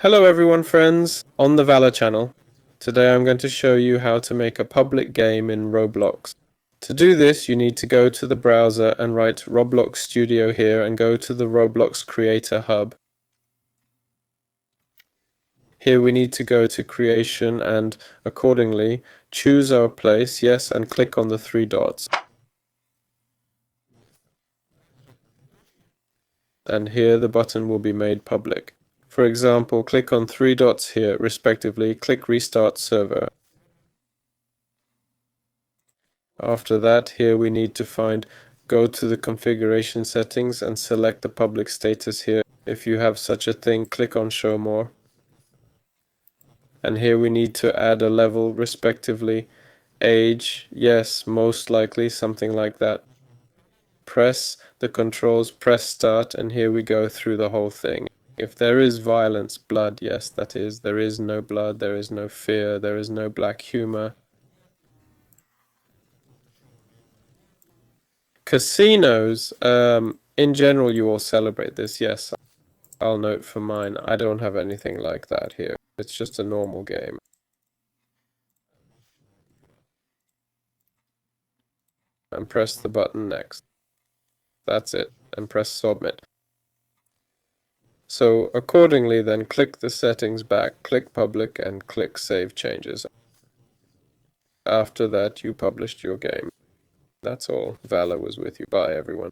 Hello everyone friends, on the Valor channel. Today I'm going to show you how to make a public game in Roblox. To do this you need to go to the browser and write Roblox Studio here and go to the Roblox Creator Hub. Here we need to go to Creation and accordingly choose our place, yes, and click on the three dots. And here the button will be made public. For example, click on three dots here respectively, click Restart Server. After that, here we need to go to the configuration settings and select the public status here. If you have such a thing, click on Show More. And here we need to add a level respectively. Age, yes, most likely, something like that. Press the controls, press Start, and here we go through the whole thing. If there is violence, blood, yes, that is. There is no blood, there is no fear, there is no black humor. Casinos, in general, you all celebrate this, yes. I'll note for mine, I don't have anything like that here. It's just a normal game. And press the button next. That's it. And press submit. So accordingly then click the settings back, click public and click save changes. After that you published your game. That's all. Valor was with you. Bye everyone.